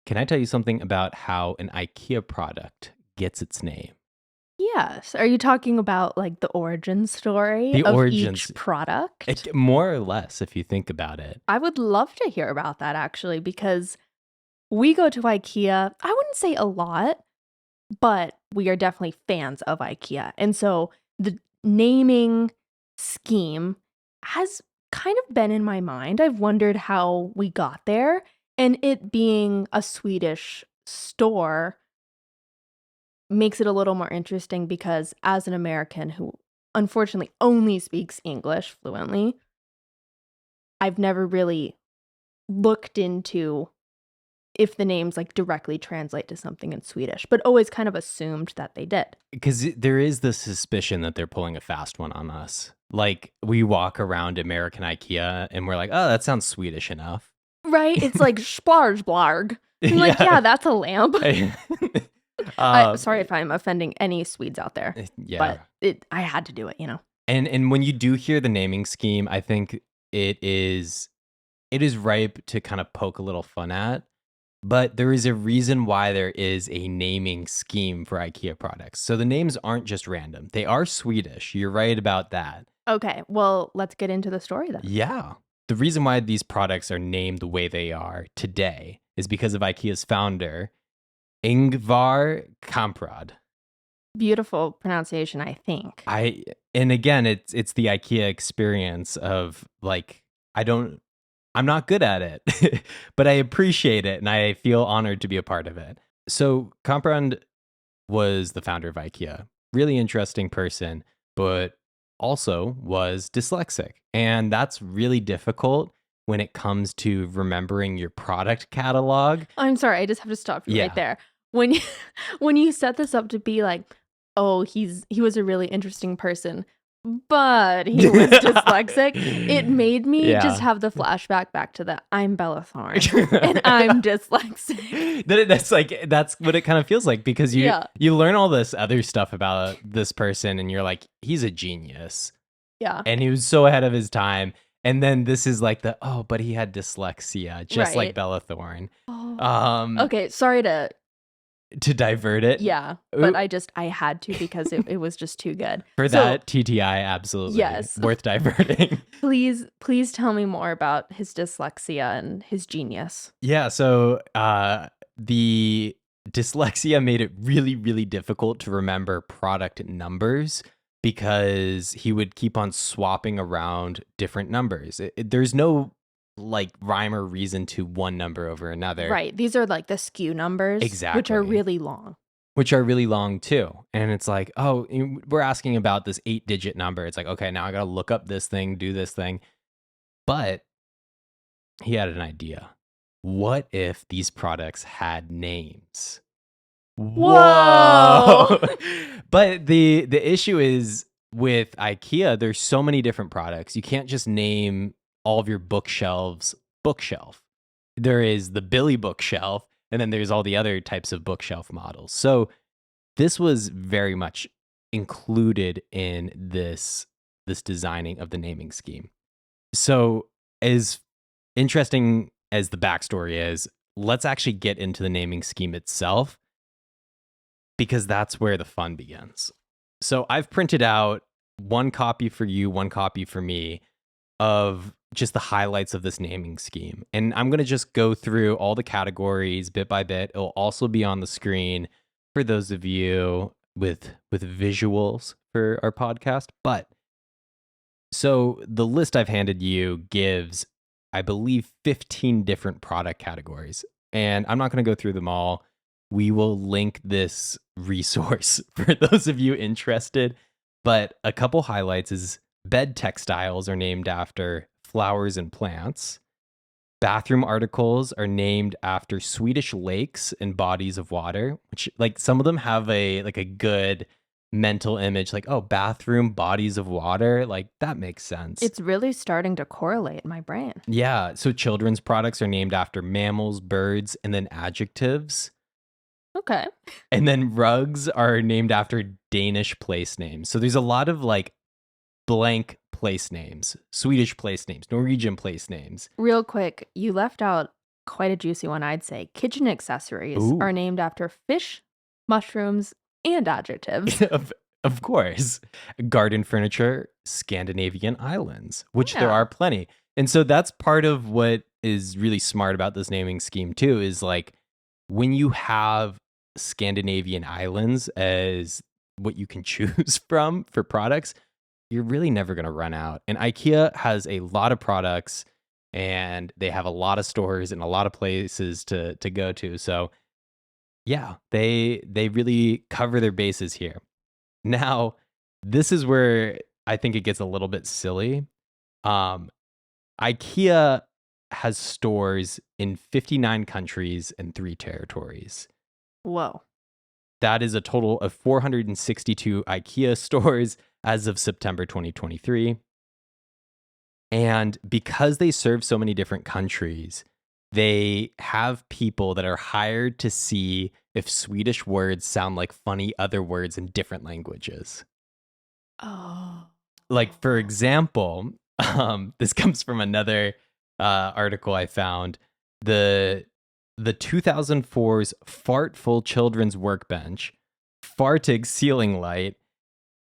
Can I tell you something about how an IKEA product gets its name? Yes. Are you talking about like the origin story The of origins, each product? more or less, if you think about it. I would love to hear about that actually, because we go to IKEA, I wouldn't say a lot, but we are definitely fans of IKEA. And so the naming scheme has kind of been in my mind. I've wondered how we got there. And it being a Swedish store makes it a little more interesting because as an American who unfortunately only speaks English fluently, I've never really looked into if the names like directly translate to something in Swedish, but always kind of assumed that they did. Because there is the suspicion that they're pulling a fast one on us. Like, we walk around American IKEA and we're like, oh, that sounds Swedish enough. Right? It's like splarge blarg. I'm like, yeah, that's a lamp. Sorry if I'm offending any Swedes out there, yeah. but I had to do it, And when you do hear the naming scheme, I think it is ripe to kind of poke a little fun at. But there is a reason why there is a naming scheme for IKEA products. So the names aren't just random. They are Swedish. You're right about that. Okay, well, let's get into the story then. Yeah. The reason why these products are named the way they are today is because of IKEA's founder, Ingvar Kamprad. Beautiful pronunciation, I think. And again, it's the IKEA experience of like, I'm not good at it, but I appreciate it and I feel honored to be a part of it. So Kamprad was the founder of IKEA. Really interesting person, but also was dyslexic. And that's really difficult when it comes to remembering your product catalog. I'm sorry, I just have to stop you right there. When you set this up to be like, oh, he was a really interesting person, but he was dyslexic, it made me just have the flashback back to the I'm Bella Thorne and I'm dyslexic. That's what it kind of feels like, because you learn all this other stuff about this person and you're like, he's a genius. Yeah. And he was so ahead of his time. And then this is like but he had dyslexia, just like Bella Thorne. Oh. Okay, sorry to divert it. Yeah, but I had to because it was just too good. That TTI, absolutely. Yes. Worth diverting. Please tell me more about his dyslexia and his genius. Yeah, so the dyslexia made it really, really difficult to remember product numbers because he would keep on swapping around different numbers. There's no like rhyme or reason to one number over another. Right. These are like the SKU numbers. Exactly. Which are really long. Which are really long too. And it's like, oh, we're asking about this 8-digit number. It's like, okay, now I got to look up this thing, do this thing. But he had an idea. What if these products had names? Whoa! But the issue is with IKEA, there's so many different products. You can't just name all of your bookshelves bookshelf. There is the Billy bookshelf, and then there's all the other types of bookshelf models. So this was very much included in this designing of the naming scheme. So as interesting as the backstory is, let's actually get into the naming scheme itself, because that's where the fun begins. So I've printed out one copy for you, one copy for me, of just the highlights of this naming scheme. And I'm going to just go through all the categories bit by bit. It'll also be on the screen for those of you with visuals for our podcast. But so the list I've handed you gives, I believe, 15 different product categories. And I'm not going to go through them all. We will link this resource for those of you interested. But a couple highlights is bed textiles are named after flowers and plants. Bathroom articles are named after Swedish lakes and bodies of water, which like some of them have a good mental image, like, oh, bathroom, bodies of water, like that makes sense. It's really starting to correlate in my brain. Yeah. So children's products are named after mammals, birds, and then adjectives. Okay. And then rugs are named after Danish place names. So there's a lot of like blank place names, Swedish place names, Norwegian place names. Real quick, you left out quite a juicy one, I'd say. Kitchen accessories Ooh. are named after fish, mushrooms, and adjectives. Of course. Garden furniture, Scandinavian islands, which there Yeah. are plenty. And so that's part of what is really smart about this naming scheme too, is like when you have Scandinavian islands as what you can choose from for products, you're really never going to run out. And IKEA has a lot of products and they have a lot of stores and a lot of places to go to. So yeah, they really cover their bases here. Now, this is where I think it gets a little bit silly. Um, IKEA has stores in 59 countries and 3 territories. Whoa. That is a total of 462 IKEA stores as of September 2023. And because they serve so many different countries, they have people that are hired to see if Swedish words sound like funny other words in different languages. Oh. Like, for example, this comes from another article I found. The 2004's Fartful Children's Workbench, Fartig Ceiling Light,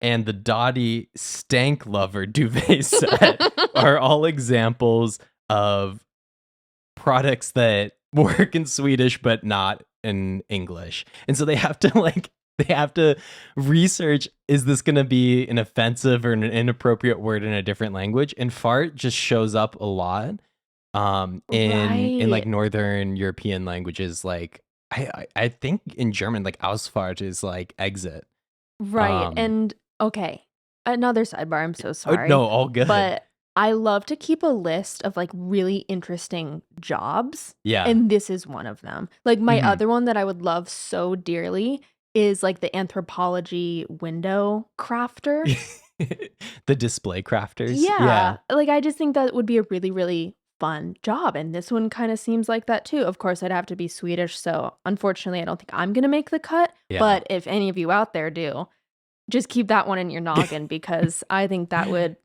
and the Dottie Stank Lover duvet set are all examples of products that work in Swedish but not in English. And so they have to research, is this going to be an offensive or an inappropriate word in a different language? And fart just shows up a lot in like Right. Northern European languages. Like I think in German, like Ausfahrt is like exit. Right. And okay, another sidebar. I'm so Oh, sorry. no, all good. But I love to keep a list of like really interesting jobs. Yeah. And this is one of them. Like my Mhm. other one that I would love so dearly is like the anthropology window crafter. The display crafters. Yeah. Like I just think that would be a really, really fun job. And this one kind of seems like that too. Of course, I'd have to be Swedish. So unfortunately, I don't think I'm going to make the cut. Yeah. But if any of you out there do, just keep that one in your noggin because I think that would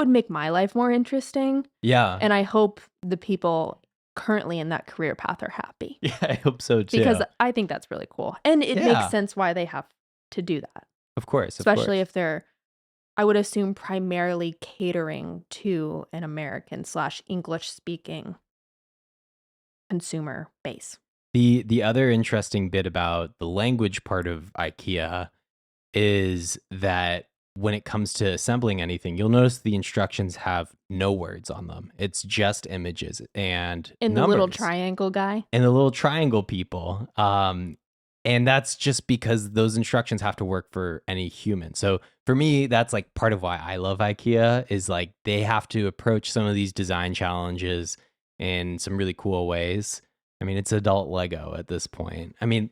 make my life more interesting. Yeah. And I hope the people currently in that career path are happy. Yeah, I hope so too. Because I think that's really cool. And it Yeah. makes sense why they have to do that. Of course. Especially if they're, I would assume, primarily catering to an American / English speaking consumer base. The other interesting bit about the language part of IKEA is that when it comes to assembling anything, you'll notice the instructions have no words on them. It's just images and And the numbers. little triangle guy. And the little triangle people. And that's just because those instructions have to work for any human. So for me, that's like part of why I love IKEA is like they have to approach some of these design challenges in some really cool ways. I mean, it's adult Lego at this point. I mean,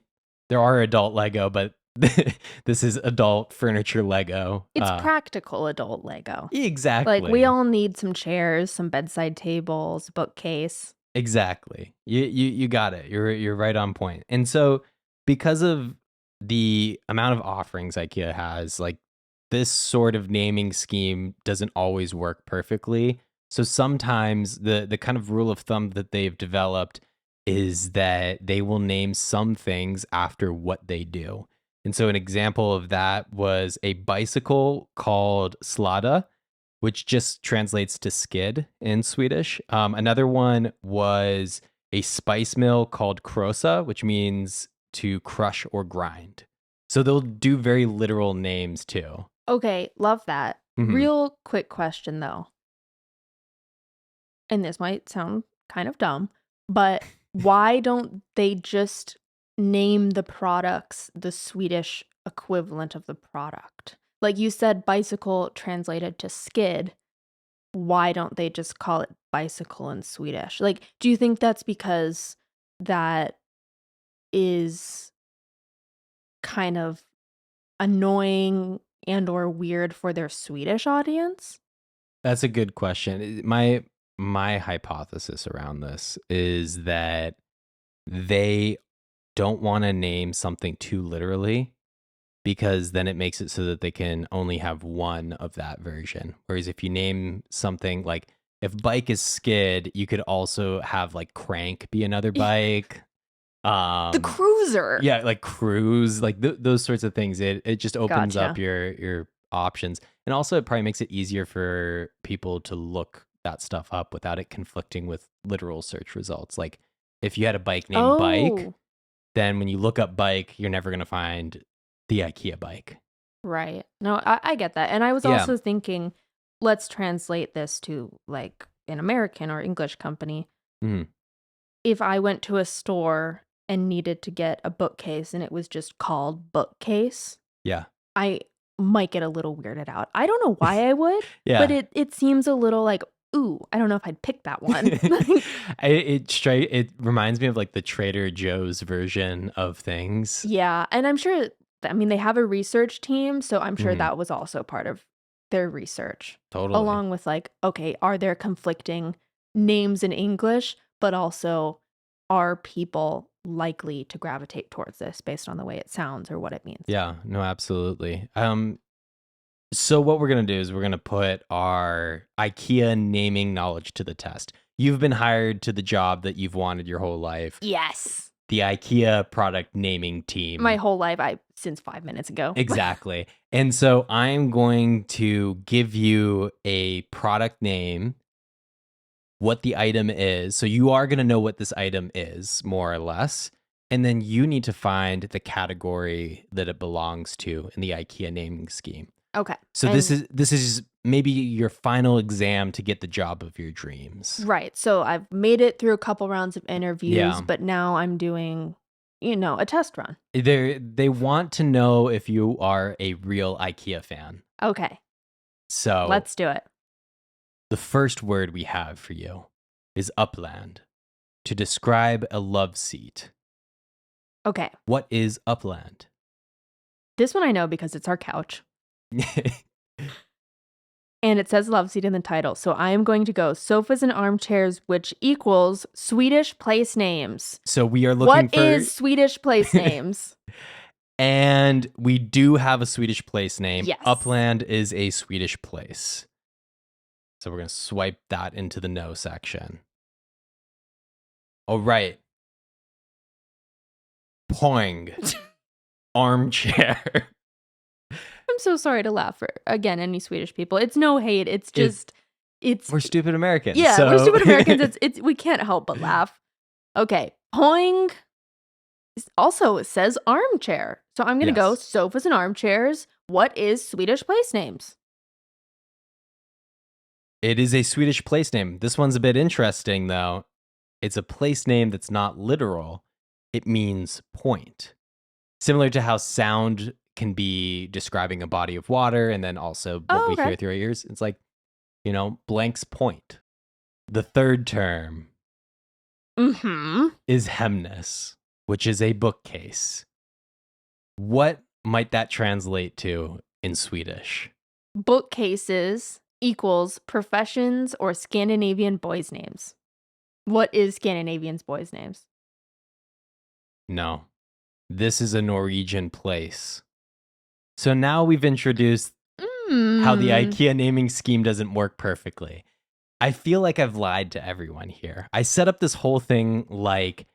there are adult Lego, but this is adult furniture Lego. It's practical adult Lego. Exactly. Like we all need some chairs, some bedside tables, bookcase. Exactly. You got it. You're right on point. And so because of the amount of offerings IKEA has, like this sort of naming scheme doesn't always work perfectly. So sometimes the kind of rule of thumb that they've developed is that they will name some things after what they do. And so an example of that was a bicycle called Slada, which just translates to skid in Swedish. Another one was a spice mill called krossa, which means to crush or grind. So they'll do very literal names too. Okay, love that. Mhm. Real quick question though. And this might sound kind of dumb, but why don't they just name the products the Swedish equivalent of the product? Like you said, bicycle translated to skid. Why don't they just call it bicycle in Swedish? Like, do you think that's because that is kind of annoying and or weird for their Swedish audience? That's a good question. My hypothesis around this is that they don't want to name something too literally because then it makes it so that they can only have one of that version. Whereas if you name something like If bike is skid, you could also have like crank be another bike. The cruiser. Yeah, like cruise, like those sorts of things. It just opens up Gotcha. your options. And also it probably makes it easier for people to look that stuff up without it conflicting with literal search results. Like if you had a bike named Bike, Oh, then when you look up bike, you're never going to find the IKEA bike. right. No, I get that. And I was Yeah. also thinking, let's translate this to like an American or English company. Mhm. If I went to a store and needed to get a bookcase and it was just called bookcase, Yeah. I might get a little weirded out. I don't know why I would, but Yeah. it seems a little like, ooh, I don't know if I'd pick that one. It reminds me of like the Trader Joe's version of things. Yeah, and I'm sure I mean, they have a research team, so I'm sure Mhm. that was also part of their research, Totally. along with like, okay, are there conflicting names in English, but also are people likely to gravitate towards this based on the way it sounds or what it means? Yeah, no, absolutely. So what we're going to do is we're going to put our IKEA naming knowledge to the test. You've been hired to the job that you've wanted your whole life. Yes. The IKEA product naming team. My whole life, since 5 minutes ago. Exactly. And so I'm going to give you a product name, what the item is. So you are going to know what this item is, more or less. And then you need to find the category that it belongs to in the IKEA naming scheme. Okay. So this is maybe your final exam to get the job of your dreams. Right. So I've made it through a couple rounds of interviews, Yeah. but now I'm doing, a test run. They want to know if you are a real IKEA fan. Okay. So Let's do it. the first word we have for you is upland, to describe a love seat. Okay. What is upland? This one I know because it's our couch. And it says love seat in the title. So I am going to go sofas and armchairs, which equals Swedish place names. So we are looking What for... is Swedish place names? And we do have a Swedish place name. Yes. Upland is a Swedish place. So we're going to swipe that into the no section. All right. Poäng. Armchair. I'm so sorry to laugh for, again, any Swedish people. It's no hate. It's just, We're stupid Americans. yeah, so... we're stupid Americans. It's we can't help but laugh. Okay. Poäng also it says armchair. So I'm going to go Yes. sofas and armchairs. What is Swedish place names? It is a Swedish place name. This one's a bit interesting, though. It's a place name that's not literal. It means point. Similar to how sound can be describing a body of water and then also what we hear through our ears. It's like, blank's point. The third term is hemnes, which is a bookcase. What might that translate to in Swedish? Bookcases equals professions or Scandinavian boys' names. What is Scandinavian's boys' names? No. This is a Norwegian place. So now we've introduced how the IKEA naming scheme doesn't work perfectly. I feel like I've lied to everyone here. I set up this whole thing like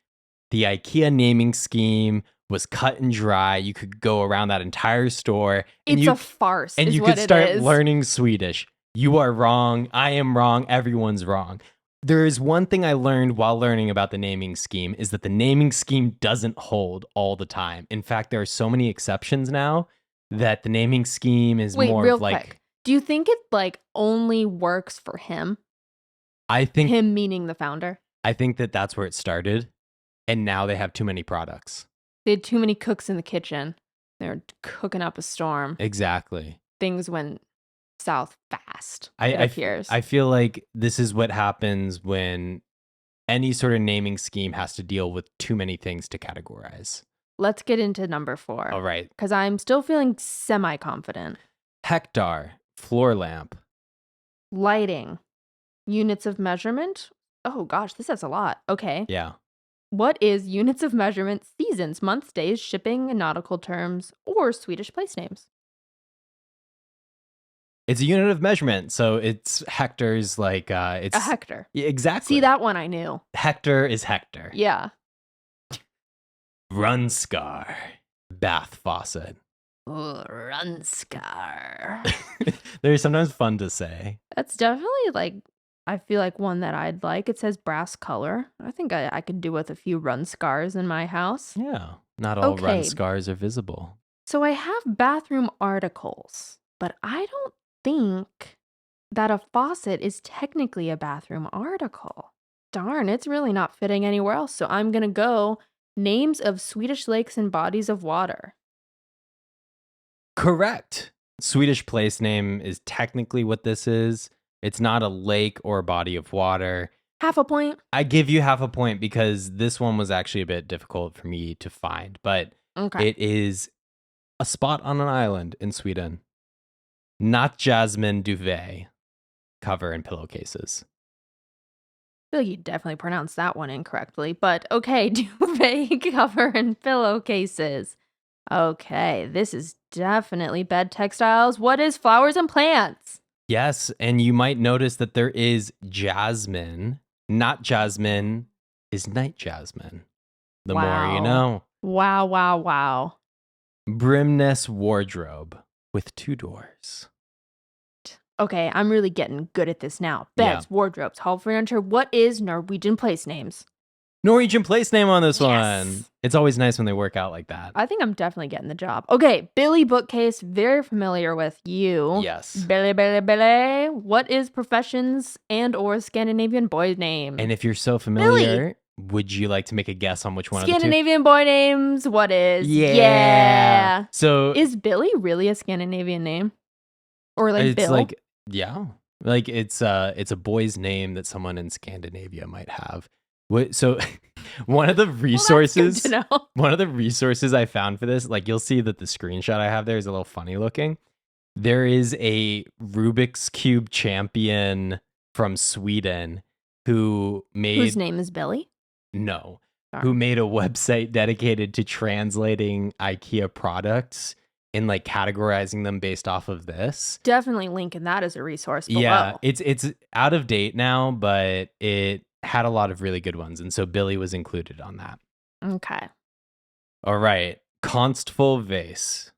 the IKEA naming scheme was cut and dry. You could go around that entire store. And It's a farce. And is you what could start it is. learning Swedish. You are wrong. I am wrong. Everyone's wrong. There is one thing I learned while learning about the naming scheme is that the naming scheme doesn't hold all the time. In fact, there are so many exceptions now that the naming scheme is more real of like... quick. Do you think it like only works for him? I think Him meaning the founder? I think that that's where it started. And now they have too many products. They had too many cooks in the kitchen. They were cooking up a storm. Exactly. Things went south fast, it appears. I feel like this is what happens when any sort of naming scheme has to deal with too many things to categorize. Let's get into number 4. All right. Because I'm still feeling semi-confident. Hectare, floor lamp. Lighting, units of measurement. Oh gosh, this has a lot. Okay. Yeah. What is units of measurement, seasons, months, days, shipping, and nautical terms, or Swedish place names? It's a unit of measurement, so it's hectares. Like it's A hectare. Yeah, exactly. See, that one I knew. Hectare is hectare. Yeah. Runscar, bath faucet. Ooh, Runscar. They're sometimes fun to say. That's definitely like, I feel like one that I'd like. It says brass color. I think I could do with a few Runscars in my house. Yeah, not all Okay. Runscars are visible. So I have bathroom articles, but I don't think that a faucet is technically a bathroom article. Darn, it's really not fitting anywhere else. So I'm going to go names of Swedish lakes and bodies of water. Correct. Swedish place name is technically what this is. It's not a lake or a body of water. Half a point. I give you half a point because this one was actually a bit difficult for me to find, but Okay. it is a spot on an island in Sweden. Not jasmine duvet cover and pillowcases. I feel like you definitely pronounced that one incorrectly, but okay, duvet cover and pillowcases. Okay, this is definitely bed textiles. What is flowers and plants? Yes, and you might notice that there is jasmine. Not jasmine is night jasmine. The more you know. Wow, wow, wow. Brimness wardrobe with 2 doors. Okay, I'm really getting good at this now. Beds, wardrobes, hall furniture. What is Norwegian place names? Norwegian place name on this Yes. one. It's always nice when they work out like that. I think I'm definitely getting the job. Okay, Billy bookcase. Very familiar with you. Yes. Billy, Billy, Billy. What is professions and or Scandinavian boy name? And if you're so familiar, would you like to make a guess on which one Scandinavian boy names. What is? of the 2? Yeah. So Is Billy really a Scandinavian name? Or like it's Bill? like, yeah. Like it's a boy's name that someone in Scandinavia might have. So one of the resources, Well, that's good to know. one of the resources I found for this, like you'll see that the screenshot I have there is a little funny looking. There is a Rubik's Cube champion from Sweden whose name is Billy? No. Sorry. Who made a website dedicated to translating IKEA products and like categorizing them based off of this. Definitely linking that as a resource below. Yeah, it's out of date now, but it had a lot of really good ones, and so Billy was included on that. Okay. All right, Constful vase.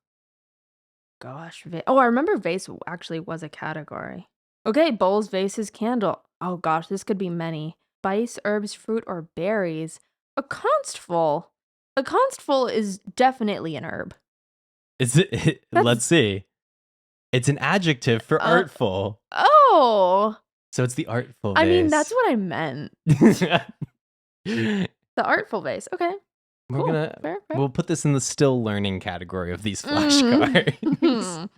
Gosh. I remember vase actually was a category. Okay, bowls, vases, candle. Oh gosh, this could be many. Spice, herbs, fruit, or berries. A constful. A constful is definitely an herb. Let's see. It's an adjective for artful. Oh. So it's the artful vase. I mean, that's what I meant. The artful vase. Okay. We're Cool. gonna Fair. we'll put this in the still learning category of these flashcards.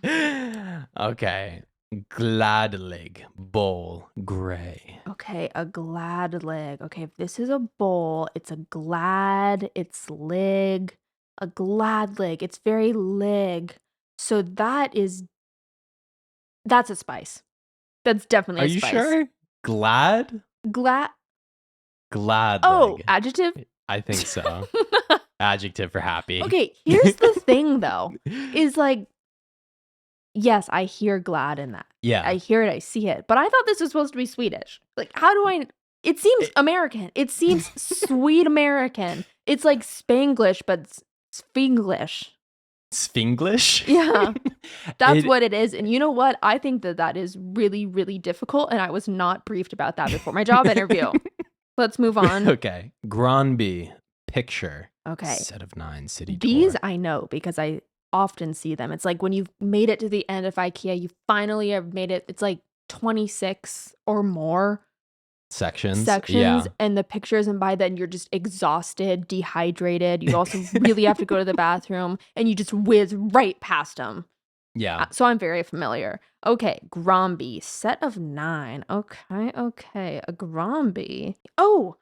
Okay. Gladelig bowl gray. Okay, a glad leg. Okay, if this is a bowl, it's a glad, it's lig, a glad leg. It's very lig. So that's a spice. That's definitely Are a you spice. sure? Glad? Glad. Glad. Oh, adjective? I think so. Adjective for happy. Okay, here's the thing though. Is like, yes, I hear glad in that. Yeah. I hear it, I see it. But I thought this was supposed to be Swedish. Like, how do I... It seems American. It seems Swede American. It's like Spanglish, but Sfinglish. Sfinglish? Yeah. That's what it is. And you know what? I think that is really, really difficult. And I was not briefed about that before my job interview. Let's move on. Okay. Granby. Picture. Okay. Set of 9 city These tour. I know because I often see them. It's like when you've made it to the end of IKEA, you finally have made it. It's like 26 or more sections. Yeah. And the pictures, and by then you're just exhausted, dehydrated. You also really have to go to the bathroom and you just whiz right past them. Yeah. So I'm very familiar. Okay, Gromby, set of 9. Okay. A Gromby. Oh,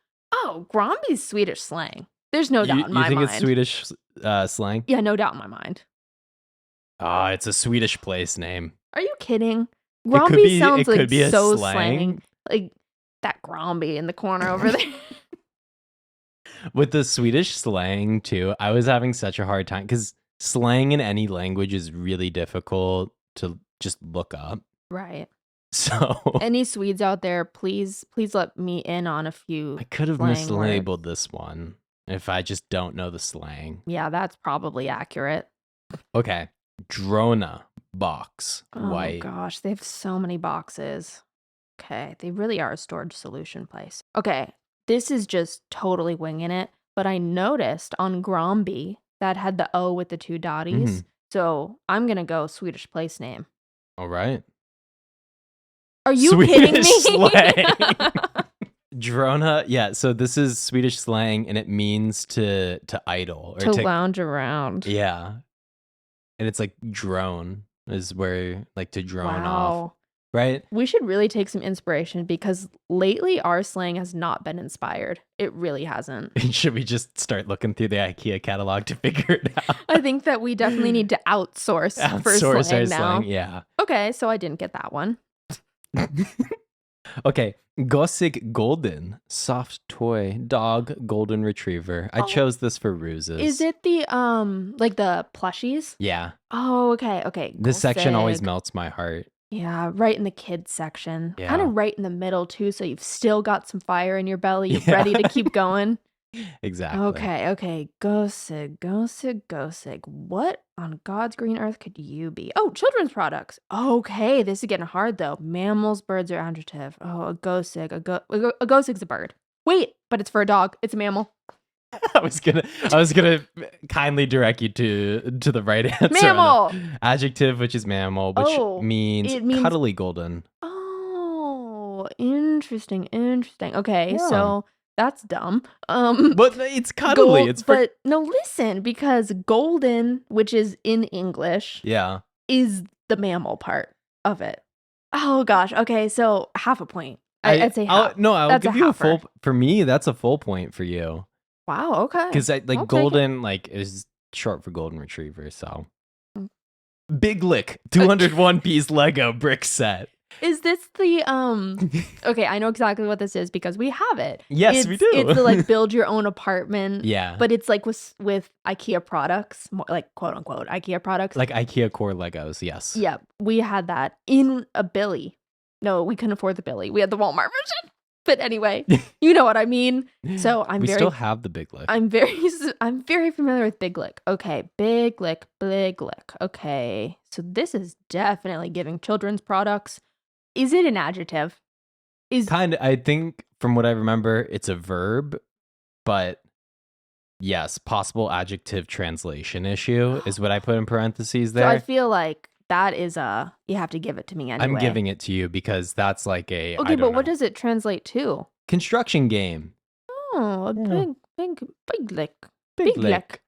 Gromby's Swedish slang. There's no doubt in my mind. You think it's Swedish slang? Yeah, no doubt in my mind. It's a Swedish place name. Are you kidding? Gromby sounds like so slang. Like that Gromby in the corner over there. With the Swedish slang too, I was having such a hard time because slang in any language is really difficult to just look up. Right. So Any Swedes out there, please let me in on a few I could have slang mislabeled words. this one if I just don't know the slang. Yeah, that's probably accurate. Okay. Drona box. Oh White. gosh, they have so many boxes. Okay, they really are a storage solution place. Okay, this is just totally winging it, but I noticed on Gromby that had the O with the two dotties. So I'm going to go Swedish place name. All right. Are you kidding me? Swedish slang. Drona, yeah. So this is Swedish slang, and it means to idle or to lounge around. Yeah, and it's like drone is where like to drone off, right? We should really take some inspiration because lately our slang has not been inspired. It really hasn't. Should we just start looking through the IKEA catalog to figure it out? I think that we definitely need to outsource for slang now. Yeah. Okay, so I didn't get that one. Okay, Gossig Golden, soft toy dog golden retriever. I chose this for ruses. Is it the like the plushies? Yeah. Oh, okay. This section always Gossig. melts my heart. Yeah, right in the kids section. Yeah. Kind of right in the middle too, so you've still got some fire in your belly. You're ready to keep going. Exactly. Okay. Gossig. What on God's green earth could you be? Oh, children's products. Okay, this is getting hard though. Mammals, birds, or adjective. Oh, a gossig. A gossig's a bird. Wait, but it's for a dog. It's a mammal. I was gonna kindly direct you to the right answer. Mammal. Adjective, which is mammal, which means cuddly golden. Oh, interesting. Okay, Yeah. so that's dumb. But it's cuddly. But no, listen, because golden, which is in English, is the mammal part of it. Oh gosh. Okay, so half a point. I'd say half. I'll give you a full. For me, that's a full point for you. Wow. Okay. Because golden is short for golden retriever. So Big Lick 201 piece Lego brick set. Is this the okay, I know exactly what this is because we have it. Yes, we do. It's the like build your own apartment. Yeah. But it's like with IKEA products, like quote unquote IKEA products. Like IKEA core Legos, yes. Yeah, we had that in a Billy. No, we couldn't afford the Billy. We had the Walmart version. But anyway, you know what I mean. So we still have the Big Lick. I'm very familiar with Big Lick. Okay, Big Lick. Okay, so this is definitely giving children's products. Is it an adjective? I think from what I remember, it's a verb, but yes, possible adjective translation issue is what I put in parentheses there. So I feel like that is you have to give it to me anyway. I'm giving it to you because that's like a okay, but what does it translate to? Construction game. Oh, a big lick. Big lick.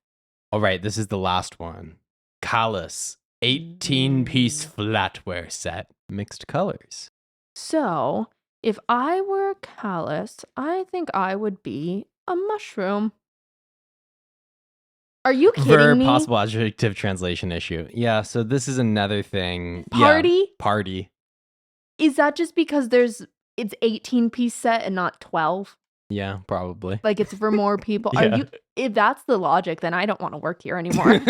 All right, this is the last one. Callus 18-piece flatware set, mixed colors. So, if I were Callus, I think I would be a mushroom. Are you kidding me? Possible adjective translation issue. Yeah, so this is another thing. Party? Yeah, party. Is that just because it's 18-piece set and not 12? Yeah, probably. Like it's for more people. Yeah. If that's the logic, then I don't want to work here anymore.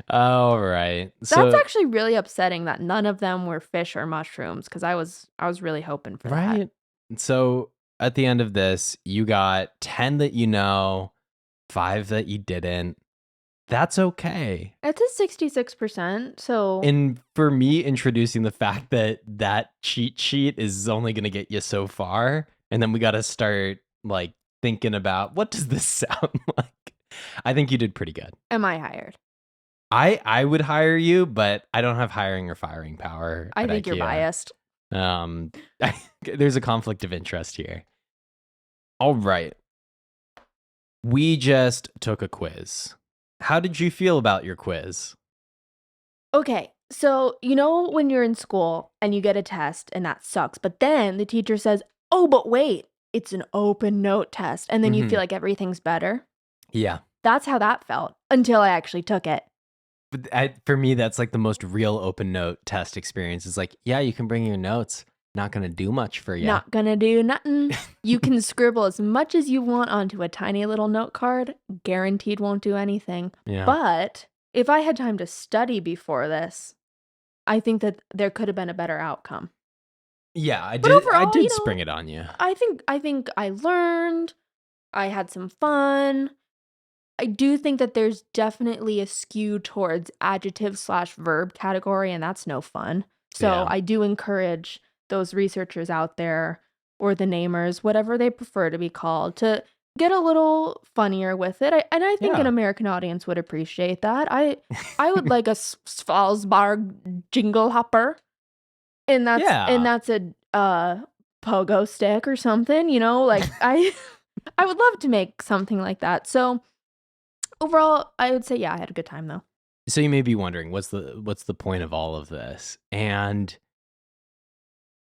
All right. That's actually really upsetting that none of them were fish or mushrooms because I was really hoping for that. Right. So at the end of this, you got 10 that you know, 5 that you didn't. That's okay. It's a 66%. So, and for me, introducing the fact that cheat sheet is only going to get you so far, and then we got to start like thinking about what does this sound like. I think you did pretty good. Am I hired? I would hire you, but I don't have hiring or firing power. I think you're biased. There's a conflict of interest here. All right. We just took a quiz. How did you feel about your quiz? Okay, so you know when you're in school and you get a test and that sucks, but then the teacher says, oh, but wait, it's an open note test. And then you feel like everything's better. Yeah. That's how that felt until I actually took it. But for me, that's like the most real open note test experience. It's like, yeah, you can bring your notes. Not going to do much for you. Not going to do nothing. You can scribble as much as you want onto a tiny little note card. Guaranteed won't do anything. Yeah. But if I had time to study before this, I think that there could have been a better outcome. Yeah, I But did. I overall, did spring it on you. I think I learned. I had some fun. I do think that there's definitely a skew towards adjective/verb category, and that's no fun. So Yeah. I do encourage those researchers out there, or the namers, whatever they prefer to be called, to get a little funnier with it. And I think an Yeah. American audience would appreciate that. I would like a Svalbard jingle hopper, and Yeah. that's a pogo stick or something, like I would love to make something like that. So overall, I would say, yeah, I had a good time though. So you may be wondering, what's the point of all of this? And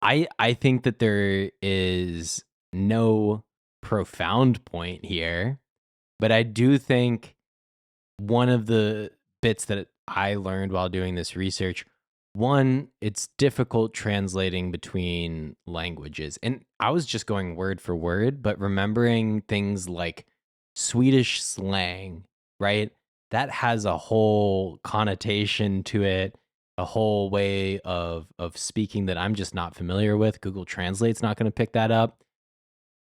I think that there is no profound point here, but I do think one of the bits that I learned while doing this research, one, it's difficult translating between languages. And I was just going word for word, but remembering things like Swedish slang, right? That has a whole connotation to it, a whole way of speaking that I'm just not familiar with. Google Translate's not going to pick that up.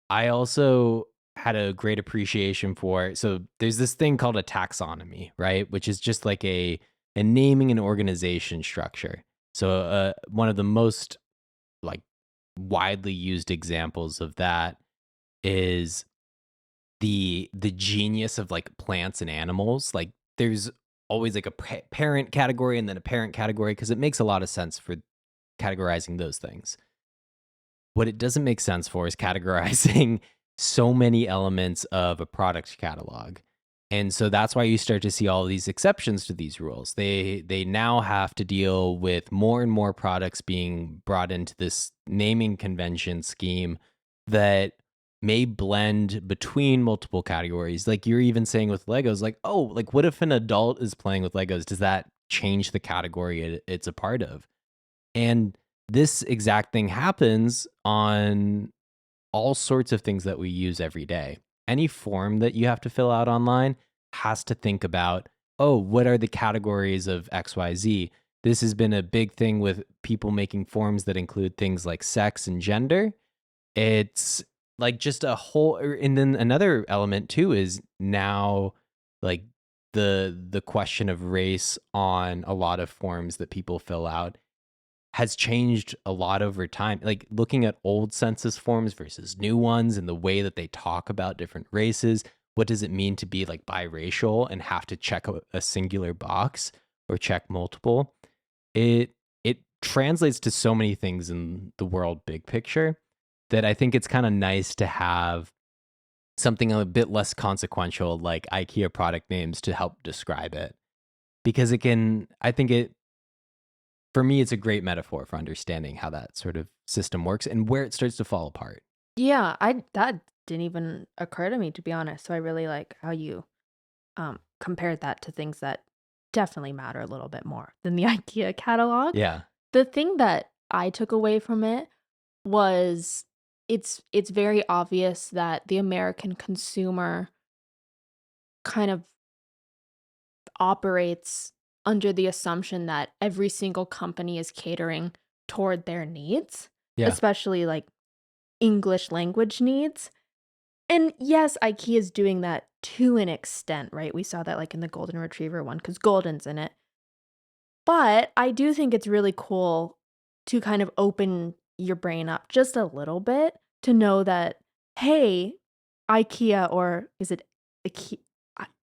I also had a great appreciation for, so there's this thing called a taxonomy, right? Which is just like a naming and organization structure. So one of the most like widely used examples of that is the genius of like plants and animals. Like there's always like a parent category and then a parent category because it makes a lot of sense for categorizing those things. What it doesn't make sense for is categorizing so many elements of a product catalog. And so that's why you start to see all these exceptions to these rules. They now have to deal with more and more products being brought into this naming convention scheme that may blend between multiple categories. Like you're even saying with Legos, like, oh, like what if an adult is playing with Legos? Does that change the category it's a part of? And this exact thing happens on all sorts of things that we use every day. Any form that you have to fill out online has to think about, oh, what are the categories of XYZ? This has been a big thing with people making forms that include things like sex and gender. It's like just a whole, and then another element too is now like the question of race on a lot of forms that people fill out has changed a lot over time. Like looking at old census forms versus new ones and the way that they talk about different races. What does it mean to be like biracial and have to check a singular box or check multiple? It translates to so many things in the world big picture that I think it's kind of nice to have something a bit less consequential like IKEA product names to help describe it. Because I think for me, it's a great metaphor for understanding how that sort of system works and where it starts to fall apart. Yeah, that didn't even occur to me, to be honest. So I really like how you compared that to things that definitely matter a little bit more than the IKEA catalog. Yeah. The thing that I took away from it was it's very obvious that the American consumer kind of operates under the assumption that every single company is catering toward their needs, Yeah. especially like English language needs. And yes, IKEA is doing that to an extent, right? We saw that like in the Golden Retriever one because Golden's in it. But I do think it's really cool to kind of open your brain up just a little bit to know that, hey, IKEA, or is it IKEA?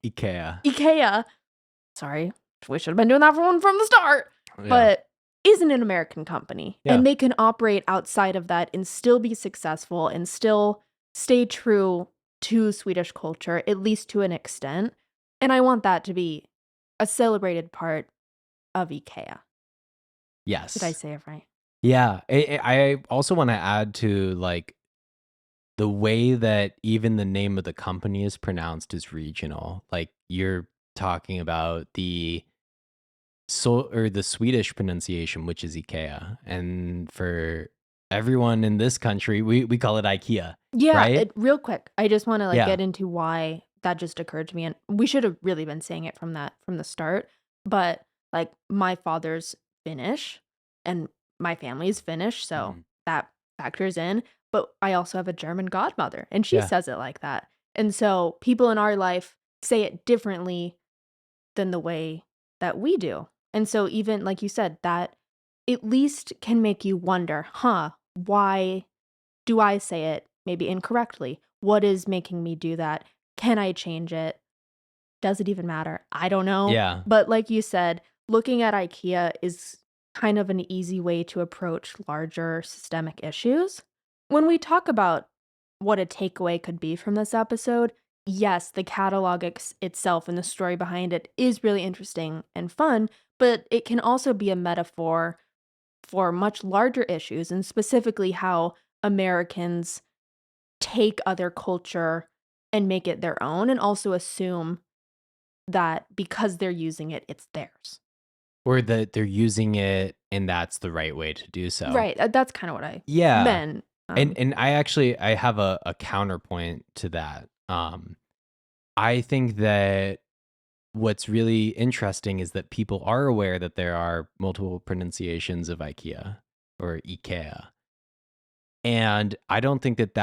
IKEA. IKEA, sorry, we should have been doing that from the start, Yeah. but isn't an American company. Yeah. And they can operate outside of that and still be successful and still stay true to Swedish culture, at least to an extent. And I want that to be a celebrated part of IKEA. Yes. Did I say it right? Yeah. I also want to add to like the way that even the name of the company is pronounced is regional. Like you're talking about the Swedish pronunciation, which is IKEA, and for everyone in this country, we call it IKEA. Yeah, right? real quick, I just want to like Yeah. get into why that just occurred to me, and we should have really been saying it from the start. But like my father's Finnish, and my family is Finnish, so Mhm. that factors in. But I also have a German godmother, and she Yeah. says it like that. And so people in our life say it differently than the way that we do. And so even like you said, that at least can make you wonder, why do I say it maybe incorrectly? What is making me do that? Can I change it? Does it even matter? I don't know. Yeah. But like you said, looking at IKEA is kind of an easy way to approach larger systemic issues. When we talk about what a takeaway could be from this episode, yes, the catalog itself and the story behind it is really interesting and fun, but it can also be a metaphor for much larger issues, and specifically how Americans take other culture and make it their own, and also assume that because they're using it, it's theirs. Or that they're using it and that's the right way to do so. Right, that's kinda what I Yeah. meant, And I have a counterpoint to that. I think that what's really interesting is that people are aware that there are multiple pronunciations of IKEA or IKEA. And I don't think that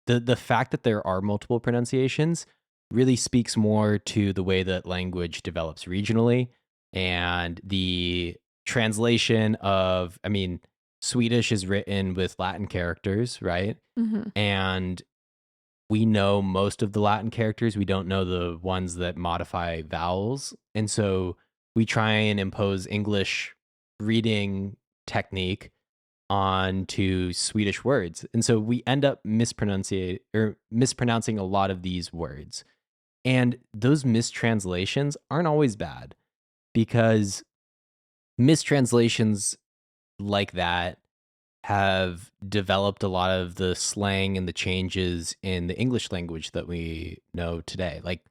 the fact that there are multiple pronunciations really speaks more to the way that language develops regionally and the translation of, I mean, Swedish is written with Latin characters, right? Mhm. And we know most of the Latin characters. We don't know the ones that modify vowels. And so we try and impose English reading technique onto Swedish words. And so we end up mispronouncing a lot of these words. And those mistranslations aren't always bad because mistranslations like that have developed a lot of the slang and the changes in the English language that we know today. Like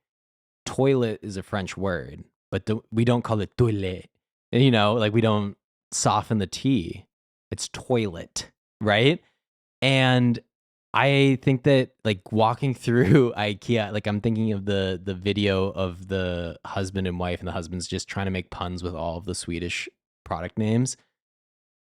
toilet is a French word, but we don't call it toilet. You know, like we don't soften the T. It's toilet, right? And I think that like walking through IKEA, like I'm thinking of the video of the husband and wife, and the husband's just trying to make puns with all of the Swedish product names.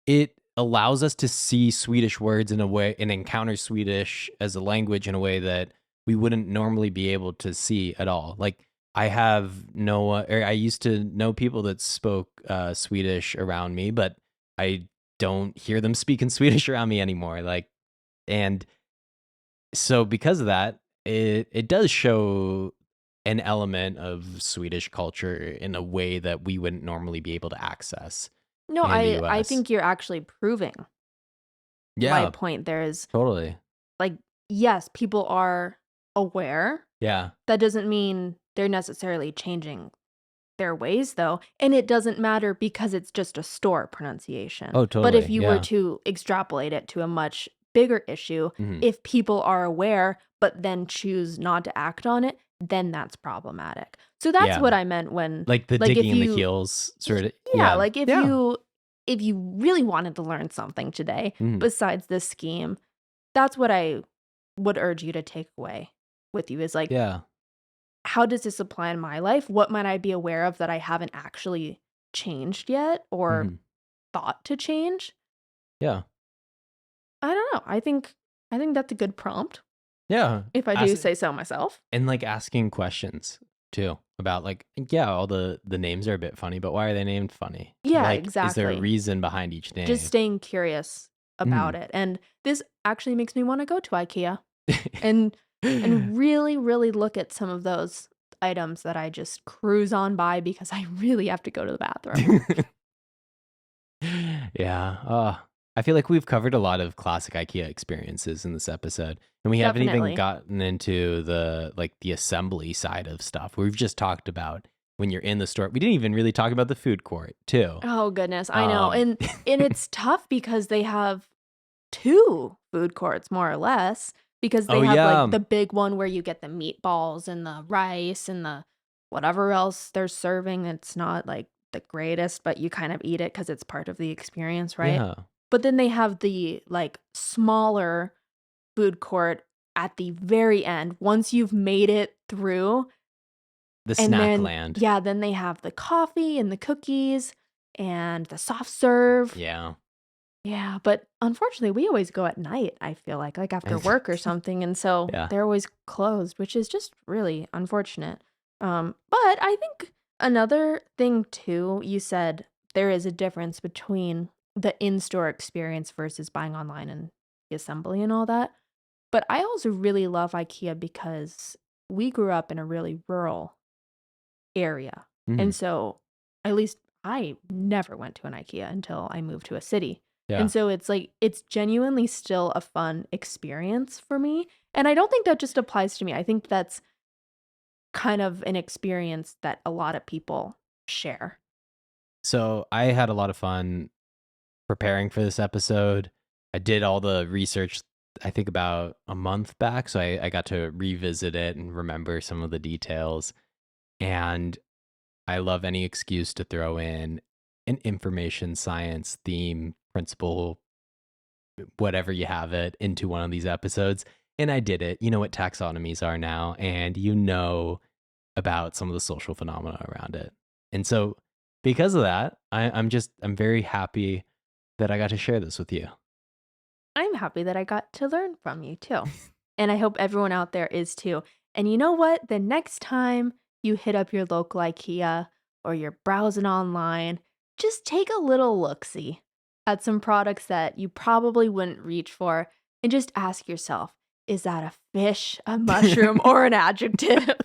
It allows us to see Swedish words in a way and encounter Swedish as a language in a way that we wouldn't normally be able to see at all. Like I used to know people that spoke Swedish around me, but I don't hear them speaking Swedish around me anymore. Like, and so because of that, it does show an element of Swedish culture in a way that we wouldn't normally be able to access No, in the I US. think you're actually proving my Yeah, point there is, totally. like, yes, people are aware. Yeah. That doesn't mean they're necessarily changing their ways, though, and it doesn't matter because it's just a store pronunciation. Oh, But if totally. you were Yeah. to extrapolate it to a much bigger issue, Mhm. if people are aware but then choose not to act on it, then that's problematic. So that's Yeah. what I meant when, Like the like, if digging in the you heels y sort of. yeah, Yeah. like, Yeah. if you really wanted to learn something today Mhm. besides this scheme, that's what I would urge you to take away with you is, like, Yeah. how does this apply in my life? What might I be aware of that I haven't actually changed yet or Mhm. thought to change? Yeah. I don't know. I think that's a good prompt, Yeah. if I do Ask say so myself. and like asking questions too about like, yeah, all the names are a bit funny, but why are they named funny? Yeah, Like, is there a exactly. reason behind each Just name? staying curious Mhm. about it. And this actually makes me want to go to IKEA and really, really look at some of those items that I just cruise on by because I really have to go to the bathroom. Yeah. I feel like we've covered a lot of classic IKEA experiences in this episode, and we haven't even Definitely. gotten into the assembly side of stuff. We've just talked about when you're in the store. We didn't even really talk about the food court too. Oh goodness, I know. Um, And it's tough because they have 2 food courts more or less because oh they have, yeah, like, the big one where you get the meatballs and the rice and the whatever else they're serving. It's not, like, the greatest, but you kind of eat it because it's part of the experience, right? yeah. But then they have the, like, smaller food court at the very end once you've made it through, The and snack then land. yeah, then they have the coffee and the cookies. and the soft serve. Yeah. Yeah, but unfortunately, we always go at night, I feel like after work or something, and so Yeah. they're always closed, which is just really unfortunate. But I think another thing too, you said there is a difference between the in-store experience versus buying online and the assembly and all that. But I also really love IKEA because we grew up in a really rural area. Mhm. And so at least I never went to an IKEA until I moved to a city. Yeah. And so it's like it's genuinely still a fun experience for me. And I don't think that just applies to me. I think that's kind of an experience that a lot of people share. So I had a lot of fun preparing for this episode. I did all the research, I think about a month back. So I got to revisit it and remember some of the details. And I love any excuse to throw in an information science theme, principle, whatever you have it, into one of these episodes. And I did it. You know what taxonomies are now, and you know about some of the social phenomena around it. And so because of that, I'm very happy that I got to share this with you. I'm happy that I got to learn from you too. And I hope everyone out there is too. And you know what? The next time you hit up your local IKEA or you're browsing online, just take a little look-see at some products that you probably wouldn't reach for and just ask yourself, is that a fish, a mushroom, or an adjective?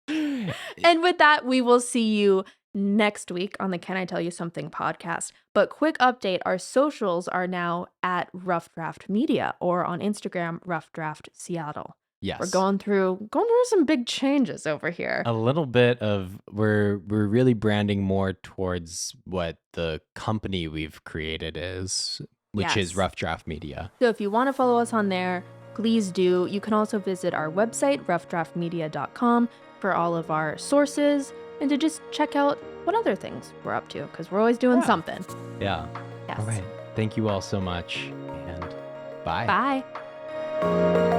And with that, we will see you next week on the Can I Tell You Something podcast. But quick update, our socials are now at Rough Draft Media or on Instagram, Rough Draft Seattle. Yes. We're going through some big changes over here. A little bit of we're really branding more towards what the company we've created is, which is Yes. Rough Draft Media. So if you want to follow us on there, please do. You can also visit our website, roughdraftmedia.com, for all of our sources and to just check out what other things we're up to because we're always doing something. Yeah. Yes. All right. Thank you all so much, and bye. Bye.